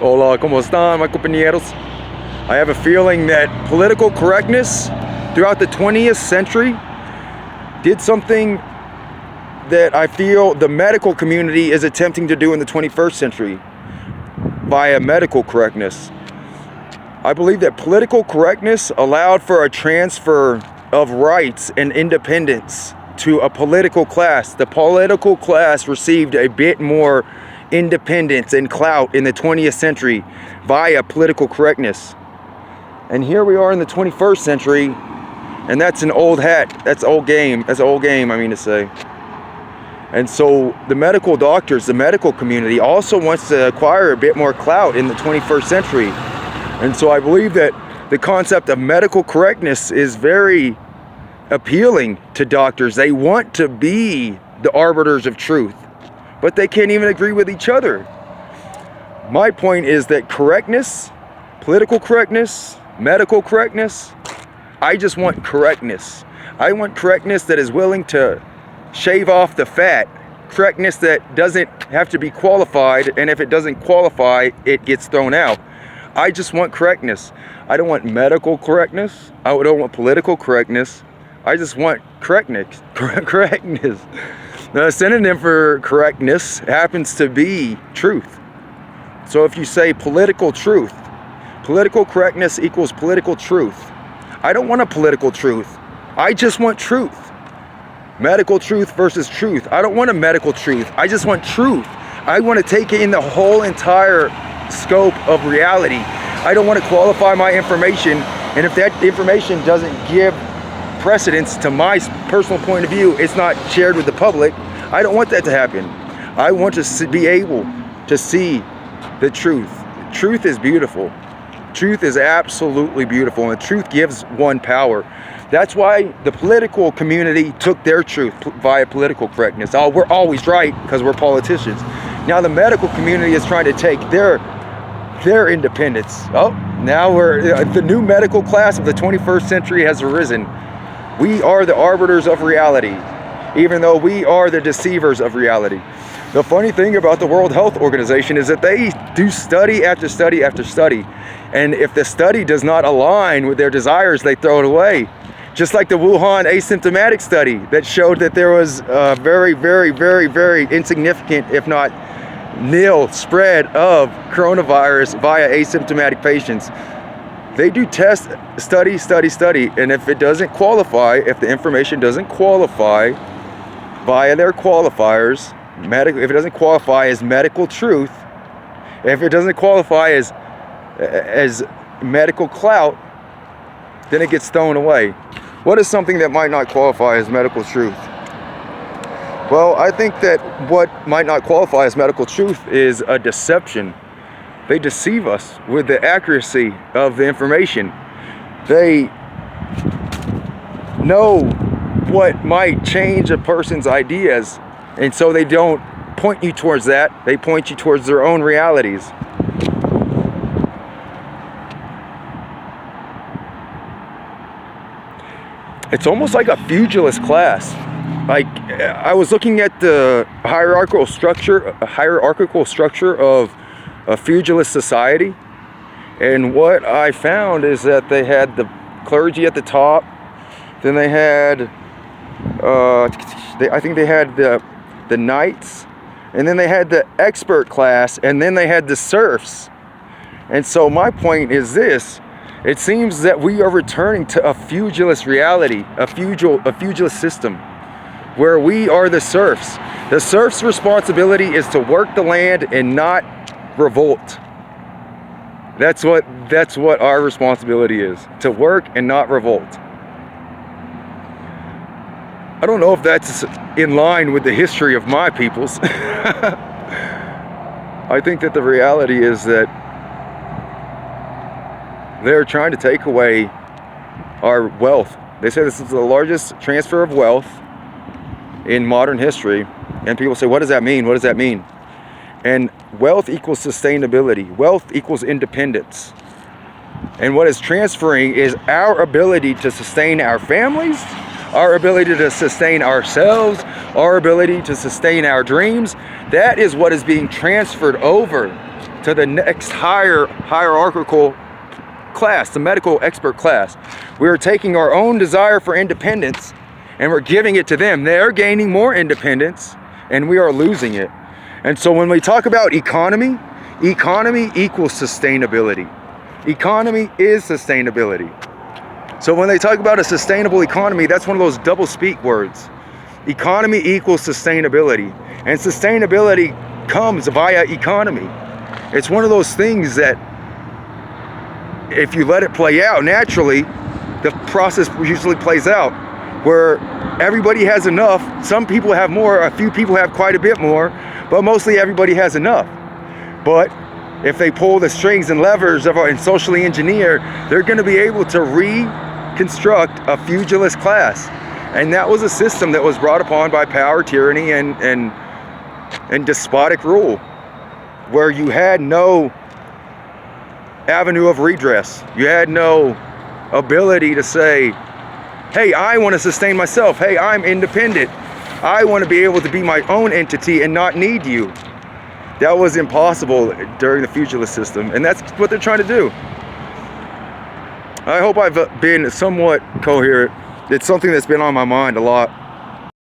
Hola, ¿cómo están, my compañeros? I have a feeling that political correctness throughout the 20th century did something that I feel the medical community is attempting to do in the 21st century via medical correctness. I believe that political correctness allowed for a transfer of rights and independence to a political class. The political class received a bit more independence and clout in the 20th century via political correctness. And here we are in the 21st century, and that's an old hat. That's old game. That's old game, I mean to say. And so the medical doctors, the medical community also wants to acquire a bit more clout in the 21st century. And so I believe that the concept of medical correctness is very appealing to doctors. They want to be the arbiters of truth, but they can't even agree with each other. My point is that correctness, political correctness, medical correctness, I just want correctness. I want correctness that is willing to shave off the fat, correctness that doesn't have to be qualified, and if it doesn't qualify, it gets thrown out. I just want correctness. I don't want medical correctness. I don't want political correctness. I just want correctness. Correctness. The synonym for correctness happens to be truth. So if you say political truth, political correctness equals political truth. I don't want a political truth. I just want truth. Medical truth versus truth. I don't want a medical truth. I just want truth. I want to take in the whole entire scope of reality. I don't want to qualify my information, and if that information doesn't give precedence to my personal point of view, it's not shared with the public. I don't want that to happen. I want to be able to see the truth. Truth is beautiful. Truth is absolutely beautiful, and truth gives one power. That's why the political community took their truth via political correctness. Oh, we're always right because we're politicians. Now the medical community is trying to take their independence. Oh, now the new medical class of the 21st century has arisen. We are the arbiters of reality, even though we are the deceivers of reality. The funny thing about the World Health Organization is that they do study after study after study. And if the study does not align with their desires, they throw it away. Just like the Wuhan asymptomatic study that showed that there was a very, very, very, very insignificant, if not nil, spread of coronavirus via asymptomatic patients. They do test, study, and if it doesn't qualify, if the information doesn't qualify via their qualifiers, if it doesn't qualify as medical truth, if it doesn't qualify as medical clout, then it gets thrown away. What is something that might not qualify as medical truth? Well, I think that what might not qualify as medical truth is a deception. They deceive us with the accuracy of the information. They know what might change a person's ideas, and so they don't point you towards that. They point you towards their own realities. It's almost like a feudalist class. Like, I was looking at the hierarchical structure of a feudalist society, and what I found is that they had the clergy at the top, then they had I think they had the knights, and then they had the expert class, and then they had the serfs. And so my point is this: it seems that we are returning to a feudalist reality, a feudalist system, where we are the serfs. The serf's responsibility is to work the land and not revolt. That's what our responsibility is, to work and not revolt. I don't know if that's in line with the history of my peoples. I think that the reality is that they're trying to take away our wealth. They say this is the largest transfer of wealth in modern history, and people say, what does that mean? What does that mean? And wealth equals sustainability. Wealth equals independence. And what is transferring is our ability to sustain our families, our ability to sustain ourselves, our ability to sustain our dreams. That is what is being transferred over to the next hierarchical class, the medical expert class. We are taking our own desire for independence and we're giving it to them. They're gaining more independence and we are losing it. And so when we talk about economy, economy equals sustainability. Economy is sustainability. So when they talk about a sustainable economy, that's one of those double speak words. Economy equals sustainability. And sustainability comes via economy. It's one of those things that if you let it play out naturally, the process usually plays out where everybody has enough. Some people have more, a few people have quite a bit more, but mostly everybody has enough. But if they pull the strings and levers and socially engineer, they're going to be able to reconstruct a feudalist class. And that was a system that was brought upon by power, tyranny, and despotic rule, where you had no avenue of redress. You had no ability to say, hey, I want to sustain myself. Hey, I'm independent. I want to be able to be my own entity and not need you. That was impossible during the feudalist system, and that's what they're trying to do. I hope I've been somewhat coherent. It's something that's been on my mind a lot.